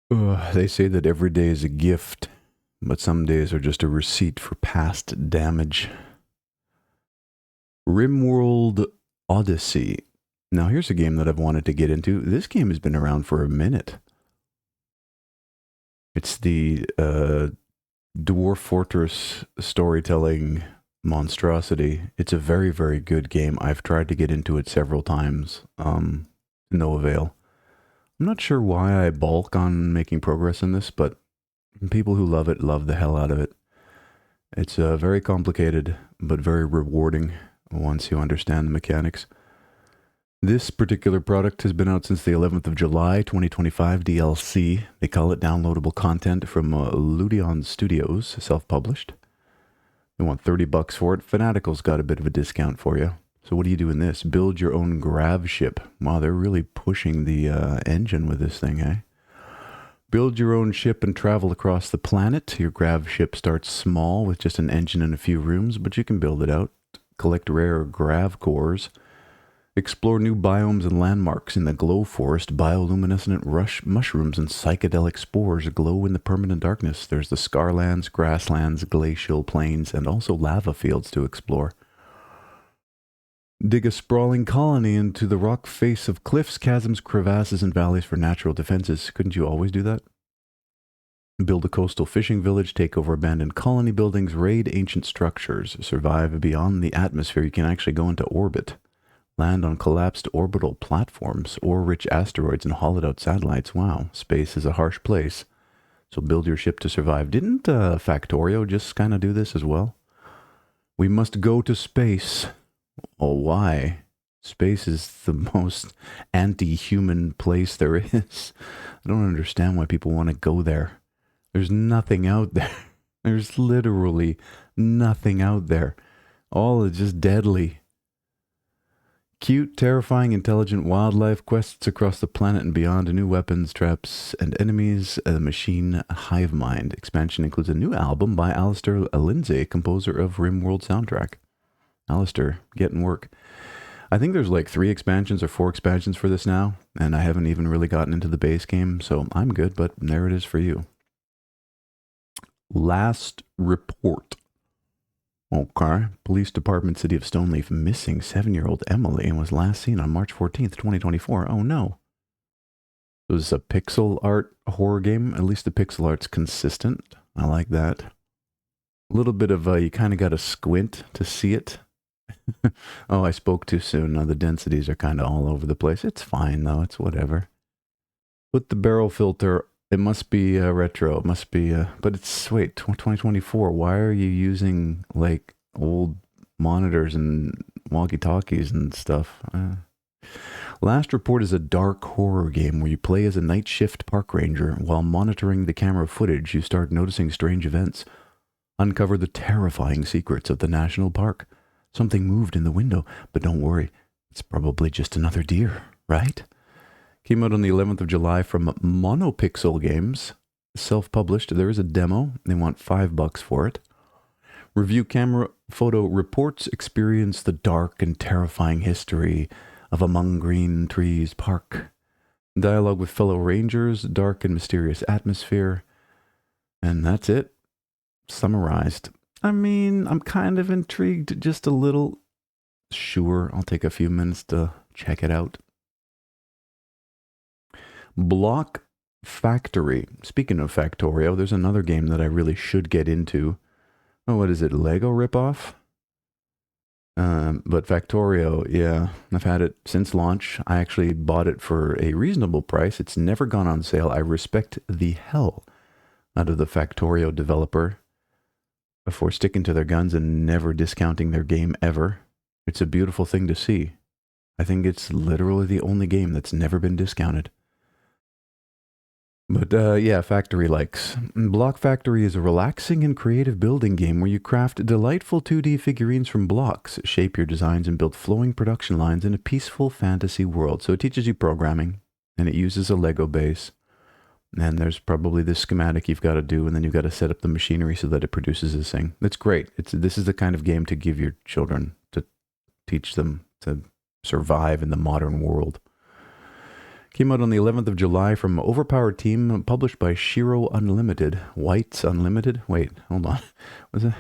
They say that every day is a gift, but some days are just a receipt for past damage. RimWorld Odyssey. Now, here's a game that I've wanted to get into. This game has been around for a minute. It's the Dwarf Fortress storytelling monstrosity. It's a very, very good game. I've tried to get into it several times. No avail. I'm not sure why I balk on making progress in this, but people who love it love the hell out of it. It's very complicated, but very rewarding once you understand the mechanics. This particular product has been out since the 11th of July, 2025 DLC. They call it downloadable content from Ludion Studios, self-published. They want $30 for it. Fanatical's got a bit of a discount for you. So what do you do in this? Build your own grav ship. Wow, they're really pushing the engine with this thing, eh? Build your own ship and travel across the planet. Your grav ship starts small with just an engine and a few rooms, but you can build it out. Collect rare grav cores. Explore new biomes and landmarks in the glow forest. Bioluminescent mushrooms and psychedelic spores glow in the permanent darkness. There's the scarlands, grasslands, glacial plains, and also lava fields to explore. Dig a sprawling colony into the rock face of cliffs, chasms, crevasses, and valleys for natural defenses. Couldn't you always do that? Build a coastal fishing village, take over abandoned colony buildings, raid ancient structures, survive beyond the atmosphere. You can actually go into orbit. Land on collapsed orbital platforms, ore-rich asteroids, and hollowed-out satellites. Wow, space is a harsh place. So build your ship to survive. Didn't Factorio just kind of do this as well? We must go to space. Oh, why? Space is the most anti-human place there is. I don't understand why people want to go there. There's nothing out there. There's literally nothing out there. All is just deadly. Cute, terrifying, intelligent wildlife, quests across the planet and beyond, new weapons, traps, and enemies, a machine hive mind. Expansion includes a new album by Alistair Lindsay, composer of RimWorld soundtrack. Alistair, getting work. I think there's like 3 expansions or 4 expansions for this now, and I haven't even really gotten into the base game, so I'm good, but there it is for you. Last report. Okay. Police Department, City of Stoneleaf, missing 7-year-old Emily and was last seen on March 14th, 2024. Oh no. It was a pixel art horror game. At least the pixel art's consistent. I like that. A little bit of, you kind of got to squint to see it. Oh, I spoke too soon. The densities are kind of all over the place. It's fine though. It's whatever. Put the barrel filter. It must be retro. It must be, but it's, wait, 2024. Why are you using like old monitors and walkie-talkies and stuff? Last Report is a dark horror game where you play as a night shift park ranger. While monitoring the camera footage, you start noticing strange events. Uncover the terrifying secrets of the national park. Something moved in the window, but don't worry. It's probably just another deer, right? Came out on the 11th of July from Monopixel Games. Self-published. There is a demo. They want $5 for it. Review camera photo reports experience the dark and terrifying history of Among Green Trees Park. Dialogue with fellow rangers, dark and mysterious atmosphere. And that's it. Summarized. I mean, I'm kind of intrigued just a little. Sure, I'll take a few minutes to check it out. Block Factory. Speaking of Factorio, there's another game that I really should get into. Oh, what is it? Lego ripoff? But Factorio, yeah, I've had it since launch. I actually bought it for a reasonable price. It's never gone on sale. I respect the hell out of the Factorio developer for sticking to their guns and never discounting their game ever. It's a beautiful thing to see. I think it's literally the only game that's never been discounted. But yeah, Factory likes. Block Factory is a relaxing and creative building game where you craft delightful 2D figurines from blocks, shape your designs, and build flowing production lines in a peaceful fantasy world. So it teaches you programming, and it uses a Lego base. And there's probably this schematic you've got to do, and then you've got to set up the machinery so that it produces this thing. It's great. This is the kind of game to give your children, to teach them to survive in the modern world. Came out on the 11th of July from Overpowered Team, published by Shiro Unlimited. Whites Unlimited? Wait, hold on. Was it?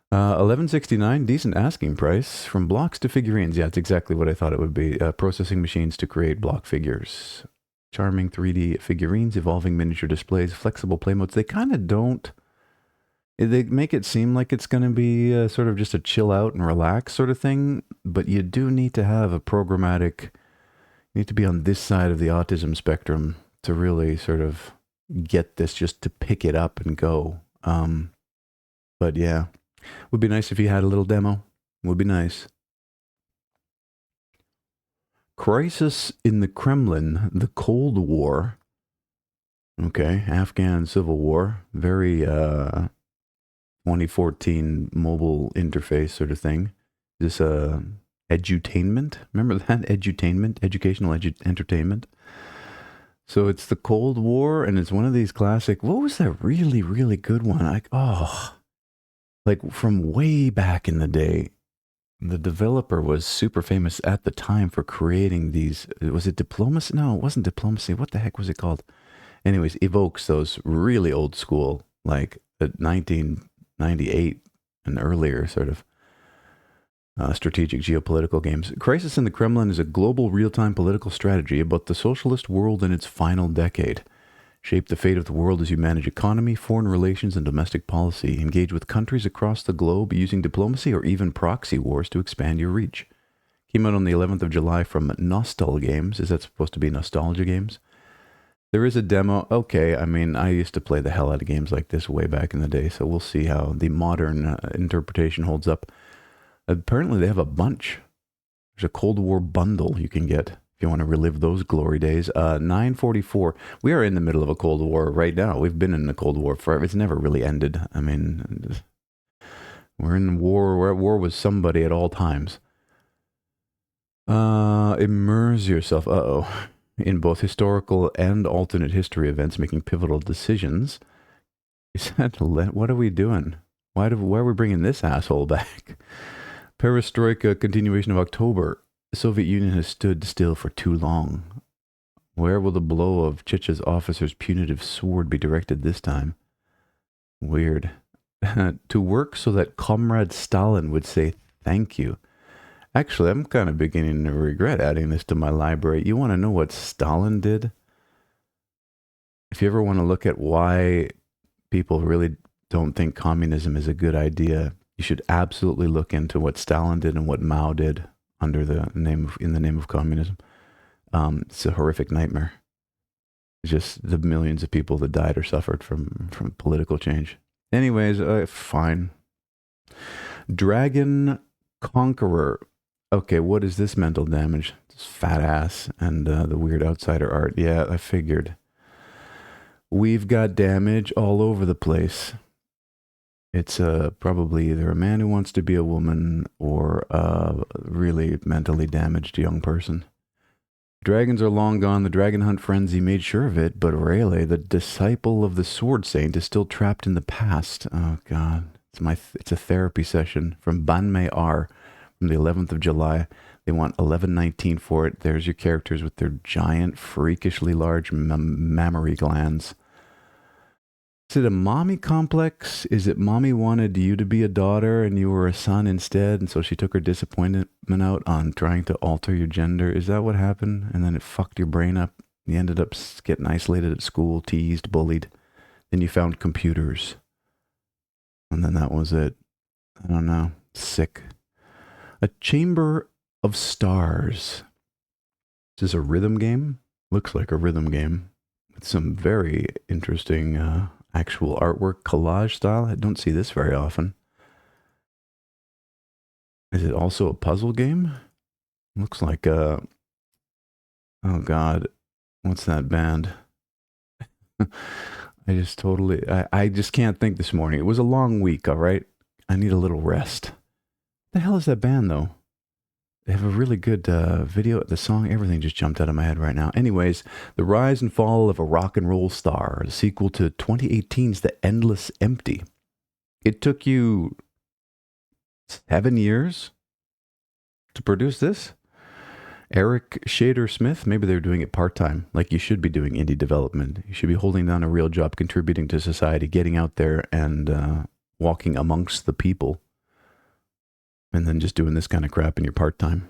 1169, decent asking price. From blocks to figurines. Yeah, it's exactly what I thought it would be. Processing machines to create block figures. Charming 3D figurines, evolving miniature displays, flexible play modes. They kind of don't... They make it seem like it's going to be sort of just a chill out and relax sort of thing, but you do need to have a programmatic... You need to be on this side of the autism spectrum to really sort of get this, just to pick it up and go. But yeah, would be nice if you had a little demo. Would be nice. Crisis in the Kremlin, the Cold War. Okay, Afghan Civil War. Very 2014 mobile interface sort of thing. Is this edutainment? Remember that? Edutainment? Educational entertainment? So it's the Cold War, and it's one of these classic... What was that really, really good one? Like from way back in the day. The developer was super famous at the time for creating these... Was it Diplomacy? No, it wasn't Diplomacy. What the heck was it called? Anyways, evokes those really old school, like 1998 and earlier sort of strategic geopolitical games. Crisis in the Kremlin is a global real-time political strategy about the socialist world in its final decade. Shape the fate of the world as you manage economy, foreign relations, and domestic policy. Engage with countries across the globe using diplomacy or even proxy wars to expand your reach. Came out on the 11th of July from Nostal Games. Is that supposed to be Nostalgia Games? There is a demo. Okay, I mean, I used to play the hell out of games like this way back in the day, so we'll see how the modern interpretation holds up. Apparently they have a bunch. There's a Cold War bundle you can get if you want to relive those glory days. $9.44. We are in the middle of a Cold War right now. We've been in the Cold War forever. It's never really ended. I mean, we're in war. We're at war with somebody at all times. Immerse yourself. In both historical and alternate history events, making pivotal decisions. What are we doing? Why are we bringing this asshole back? Perestroika, continuation of October. The Soviet Union has stood still for too long. Where will the blow of Chicha's officer's punitive sword be directed this time? Weird. To work so that Comrade Stalin would say thank you. Actually, I'm kind of beginning to regret adding this to my library. You want to know what Stalin did? If you ever want to look at why people really don't think communism is a good idea, you should absolutely look into what Stalin did and what Mao did in the name of communism. It's a horrific nightmare. It's just the millions of people that died or suffered from political change. Anyways, fine. Dragon Conqueror. Okay, what is this mental damage? This fat ass and the weird outsider art. Yeah, I figured. We've got damage all over the place. It's probably either a man who wants to be a woman or a really mentally damaged young person. Dragons are long gone. The dragon hunt frenzy made sure of it, but Rayleigh, the disciple of the Sword Saint, is still trapped in the past. Oh, God. It's a therapy session from Banmei R. from the 11th of July. They want 11.19 for it. There's your characters with their giant, freakishly large mammary glands. Is it a mommy complex? Is it mommy wanted you to be a daughter and you were a son instead, and so she took her disappointment out on trying to alter your gender? Is that what happened? And then it fucked your brain up. You ended up getting isolated at school, teased, bullied. Then you found computers. And then that was it. I don't know. Sick. A Chamber of Stars. Is this a rhythm game? Looks like a rhythm game. With some very interesting actual artwork, collage style. I don't see this very often. Is it also a puzzle game? Looks like oh God, what's that band? I just can't think this morning. It was a long week, all right? I need a little rest. The hell is that band, though? They have a really good video. The song, everything just jumped out of my head right now. Anyways, The Rise and Fall of a Rock and Roll Star, the sequel to 2018's The Endless Empty. It took you 7 years to produce this? Eric Shader Smith, maybe they're doing it part-time, like you should be doing indie development. You should be holding down a real job, contributing to society, getting out there and walking amongst the people, and then just doing this kind of crap in your part-time.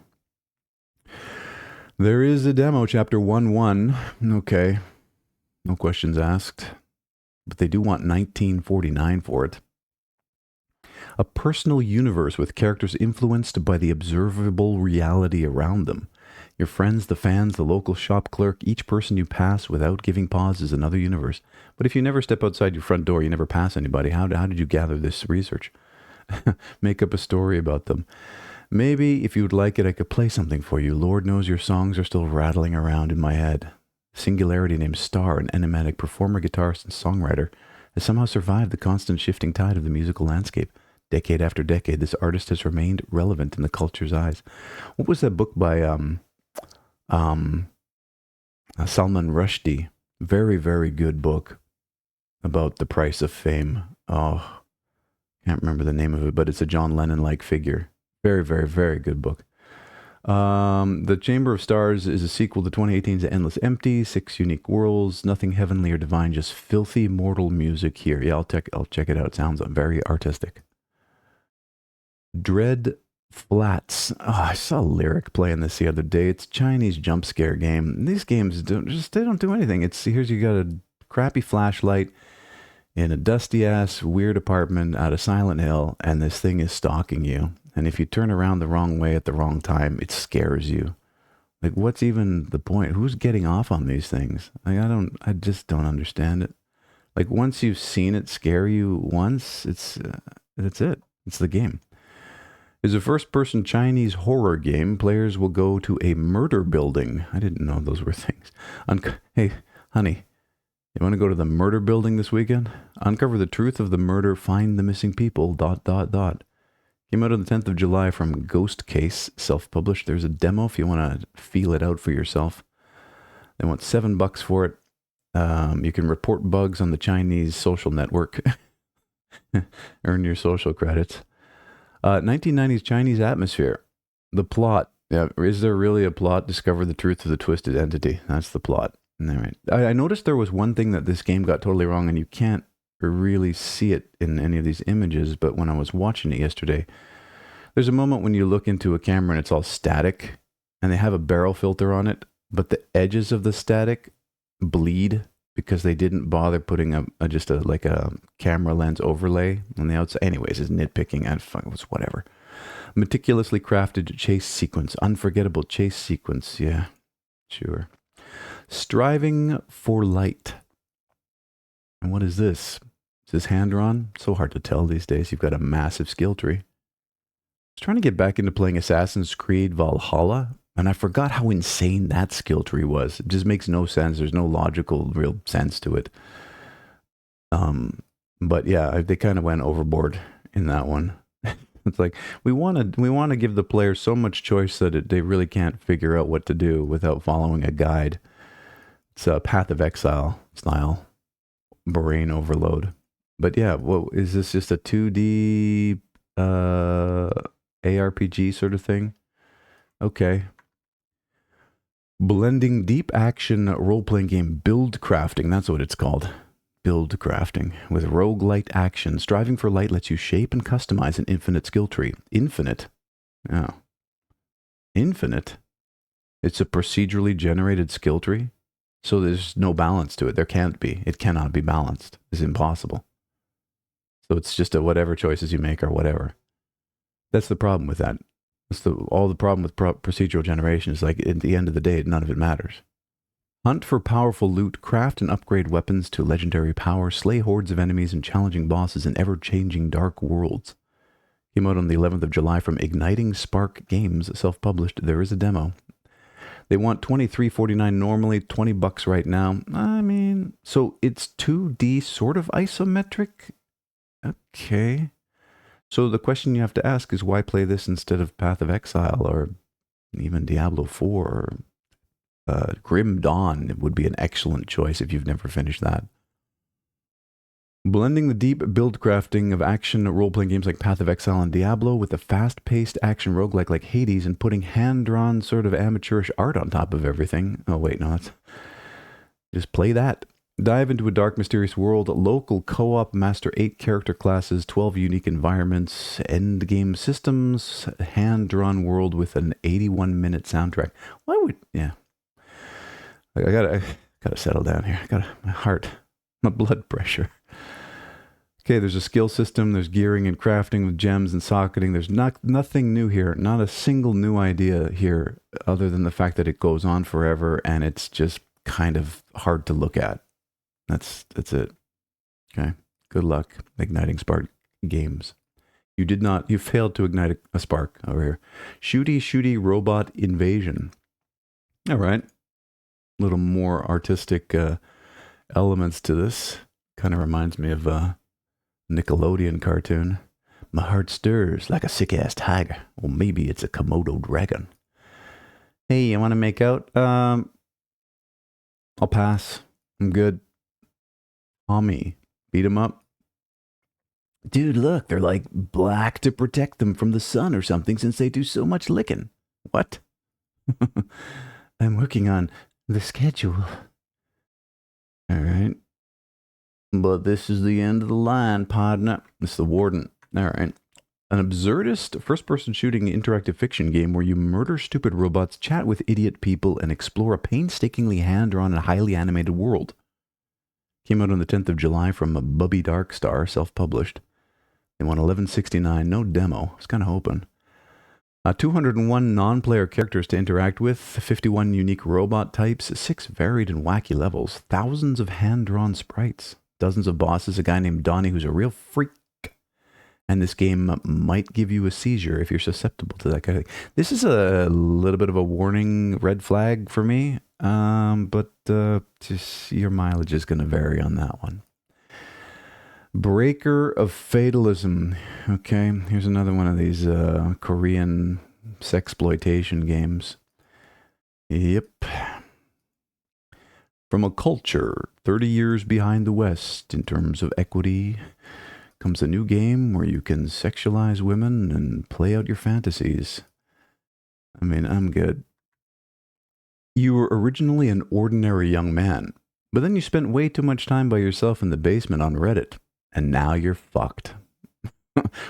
There is a demo, chapter 1.1. Okay, no questions asked, but they do want $19.49 for it. A personal universe with characters influenced by the observable reality around them. Your friends, the fans, the local shop clerk, each person you pass without giving pause is another universe. But if you never step outside your front door, you never pass anybody, how did you gather this research? Make up a story about them. Maybe, if you would like it, I could play something for you. Lord knows your songs are still rattling around in my head. Singularity named Star, an enigmatic performer, guitarist, and songwriter, has somehow survived the constant shifting tide of the musical landscape. Decade after decade, this artist has remained relevant in the culture's eyes. What was that book by Salman Rushdie? Very, very good book about the price of fame. Oh, can't remember the name of it, but it's a John Lennon-like figure. Very, very, very good book. The Chamber of Stars is a sequel to 2018's Endless Empty, 6 unique worlds, nothing heavenly or divine, just filthy mortal music here. Yeah, I'll check it out. It sounds very artistic. Dread Flats. Oh, I saw Lyric playing this the other day. It's a Chinese jump scare game. These games they don't do anything. Here's you got a crappy flashlight in a dusty ass weird apartment out of Silent Hill, and this thing is stalking you. And if you turn around the wrong way at the wrong time, it scares you. Like, what's even the point? Who's getting off on these things? Like, I just don't understand it. Like, once you've seen it scare you once, that's it. It's the game. It's a first-person Chinese horror game. Players will go to a murder building. I didn't know those were things. Hey, honey, you want to go to the murder building this weekend? Uncover the truth of the murder, find the missing people, ... Came out on the 10th of July from Ghost Case, self-published. There's a demo if you want to feel it out for yourself. They want $7 for it. You can report bugs on the Chinese social network. Earn your social credits. 1990s Chinese atmosphere. The plot. Yeah, is there really a plot? Discover the truth of the twisted entity. That's the plot. All right. I noticed there was one thing that this game got totally wrong, and you can't really see it in any of these images, but when I was watching it yesterday, there's a moment when you look into a camera and it's all static, and they have a barrel filter on it, but the edges of the static bleed because they didn't bother putting just a camera lens overlay on the outside. Anyways, it's nitpicking. It was whatever. Meticulously crafted chase sequence. Unforgettable chase sequence. Yeah, sure. Striving for light. And what is this? Is this hand-drawn? So hard to tell these days. You've got a massive skill tree. I was trying to get back into playing Assassin's Creed Valhalla, and I forgot how insane that skill tree was. It just makes no sense. There's no logical, real sense to it. But yeah, they kind of went overboard in that one. It's like we want to give the players so much choice that they really can't figure out what to do without following a guide. It's a Path of Exile style brain overload. But yeah, is this just a 2D ARPG sort of thing? Okay. Blending deep action role-playing game build crafting. That's what it's called. Build crafting. With roguelite action. Striving for light lets you shape and customize an infinite skill tree. Infinite? Oh. Infinite? It's a procedurally generated skill tree? So there's no balance to it. There can't be. It cannot be balanced. It's impossible. So it's just a whatever choices you make or whatever. That's the problem with that. That's all the problem with procedural generation is, like, at the end of the day, none of it matters. Hunt for powerful loot, craft and upgrade weapons to legendary power, slay hordes of enemies and challenging bosses in ever-changing dark worlds. Came out on the 11th of July from Igniting Spark Games, self-published. There is a demo. They want $23.49 normally, $20 right now. I mean, so it's 2D sort of isometric? Okay. So the question you have to ask is, why play this instead of Path of Exile or even Diablo 4 or Grim Dawn? It would be an excellent choice if you've never finished that. Blending the deep build crafting of action role-playing games like Path of Exile and Diablo with the fast-paced action roguelike like Hades and putting hand-drawn sort of amateurish art on top of everything. Oh wait, no, that's... Just play that. Dive into a dark, mysterious world, local co-op, master 8 character classes, 12 unique environments, endgame systems, hand-drawn world with an 81-minute soundtrack. Why would... Yeah. I gotta settle down here. My heart, my blood pressure. Okay, there's a skill system, there's gearing and crafting with gems and socketing. There's nothing new here, not a single new idea here, other than the fact that it goes on forever and it's just kind of hard to look at. That's it. Okay, good luck igniting spark games. You failed to ignite a spark over here. Shooty robot invasion. All right, a little more artistic elements to this. Kind of reminds me of Nickelodeon cartoon. My heart stirs like a sick-ass tiger. Or maybe it's a Komodo dragon. Hey, you want to make out? I'll pass. I'm good. Tommy, beat him up. Dude, look, they're like black to protect them from the sun or something since they do so much licking. What? I'm working on the schedule. All right. But this is the end of the line, partner. It's the warden. All right. An absurdist first-person shooting interactive fiction game where you murder stupid robots, chat with idiot people, and explore a painstakingly hand-drawn and highly animated world. Came out on the 10th of July from Bubby Darkstar, self-published. They want $11.69, no demo. I was kind of hoping. 201 non-player characters to interact with, 51 unique robot types, 6 varied and wacky levels, thousands of hand-drawn sprites. Dozens of bosses, a guy named Donnie who's a real freak. And this game might give you a seizure if you're susceptible to that kind of thing. This is a little bit of a warning red flag for me, but just your mileage is going to vary on that one. Breaker of Fatalism. Okay, here's another one of these Korean sexploitation games. Yep. From a culture 30 years behind the West in terms of equity comes a new game where you can sexualize women and play out your fantasies. I mean, I'm good. You were originally an ordinary young man, but then you spent way too much time by yourself in the basement on Reddit, and now you're fucked.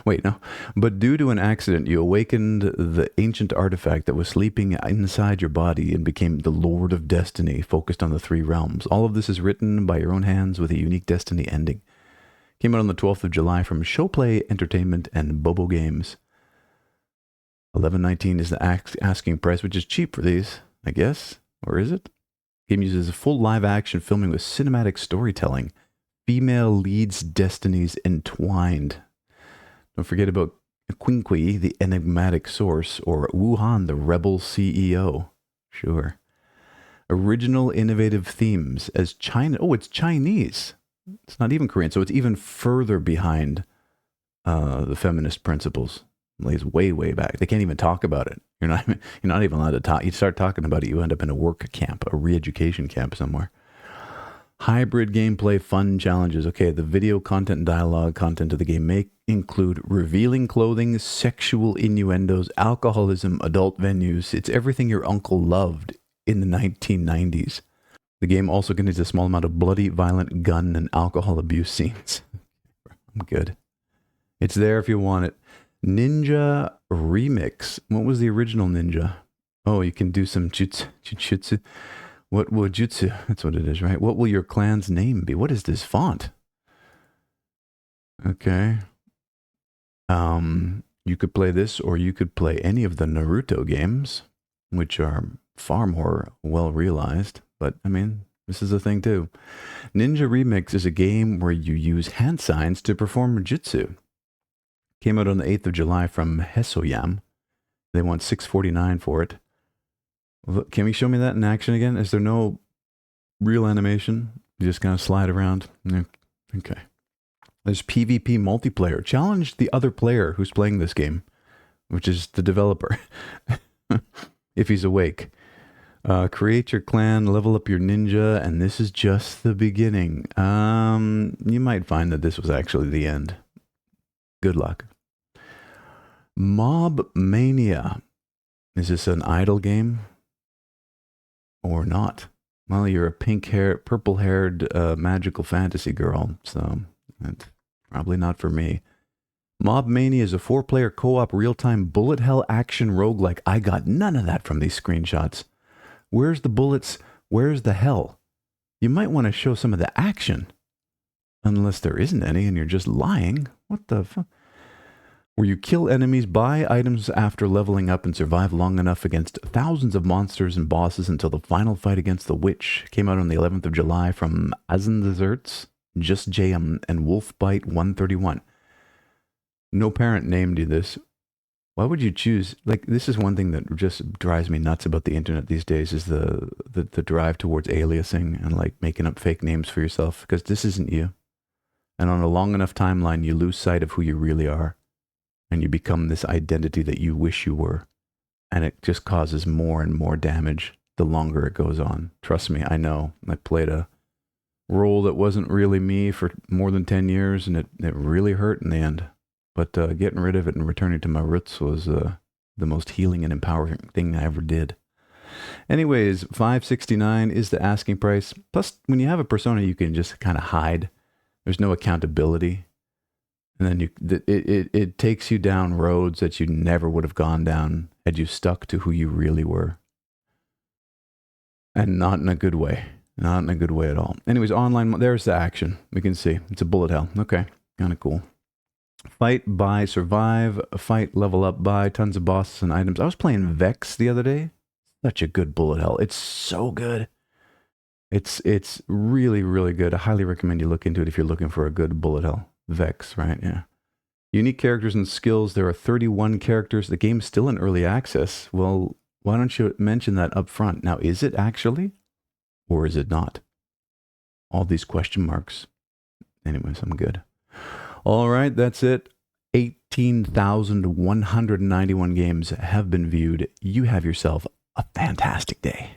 Wait, no. But due to an accident, you awakened the ancient artifact that was sleeping inside your body and became the Lord of Destiny, focused on the 3 realms. All of this is written by your own hands with a unique Destiny ending. Came out on the 12th of July from Showplay Entertainment and Bobo Games. $11.19 is the asking price, which is cheap for these, I guess. Or is it? Game uses a full live-action filming with cinematic storytelling. Female leads destinies entwined. Don't forget about Quinkui, the enigmatic source, or Wuhan, the rebel CEO. Sure. Original innovative themes as China. Oh, it's Chinese. It's not even Korean, so it's even further behind the feminist principles. It lays way back. They can't even talk about it. You're not even allowed to talk. You start talking about it, you end up in a work camp, a re-education camp somewhere. Hybrid gameplay, fun challenges. Okay, the video content and dialogue content of the game may include revealing clothing, sexual innuendos, alcoholism, adult venues. It's everything your uncle loved in the 1990s. The game also contains a small amount of bloody, violent gun and alcohol abuse scenes. I'm good. It's there if you want it. Ninja Remix. What was the original Ninja? Oh, you can do some jutsu. What will jutsu? That's what it is, right? What will your clan's name be? What is this font? Okay. You could play this, or you could play any of the Naruto games, which are far more well realized. But I mean, this is a thing too. Ninja Remix is a game where you use hand signs to perform jutsu. Came out on the 8th of July from Hesoyam. They want $6.49 for it. Can we show me that in action again? Is there no real animation? You just kind of slide around? Okay. There's PvP multiplayer. Challenge the other player who's playing this game, which is the developer, if he's awake. Create your clan, level up your ninja, and this is just the beginning. You might find that this was actually the end. Good luck. Mob Mania. Is this an idle game? Or not? Well, you're a purple-haired magical fantasy girl, so that's probably not for me. Mob Mania is a 4-player co-op real-time bullet hell action roguelike. I got none of that from these screenshots. Where's the bullets? Where's the hell? You might want to show some of the action. Unless there isn't any and you're just lying. What the fuck? Where you kill enemies, buy items after leveling up, and survive long enough against thousands of monsters and bosses until the final fight against the witch. Came out on the 11th of July from Azen Desserts, Just JM, and Wolfbite 131. No parent named you this. Why would you choose? Like, this is one thing that just drives me nuts about the internet these days, is the drive towards aliasing and like making up fake names for yourself, because this isn't you. And on a long enough timeline, you lose sight of who you really are. And you become this identity that you wish you were. And it just causes more and more damage the longer it goes on. Trust me, I know. I played a role that wasn't really me for more than 10 years, and it really hurt in the end. But getting rid of it and returning to my roots was the most healing and empowering thing I ever did. Anyways, $5.69 is the asking price. Plus, when you have a persona, you can just kind of hide. There's no accountability. And then it takes you down roads that you never would have gone down had you stuck to who you really were. And not in a good way. Not in a good way at all. Anyways, online, there's the action. We can see. It's a bullet hell. Okay, kind of cool. Fight, buy, survive. Fight, level up, buy. Tons of bosses and items. I was playing Vex the other day. Such a good bullet hell. It's so good. It's really, really good. I highly recommend you look into it if you're looking for a good bullet hell. Vex, right? Yeah. Unique characters and skills. There are 31 characters. The game's still in early access. Well, why don't you mention that up front? Now, is it actually? Or is it not? All these question marks. Anyways, I'm good. All right, that's it. 18,191 games have been viewed. You have yourself a fantastic day.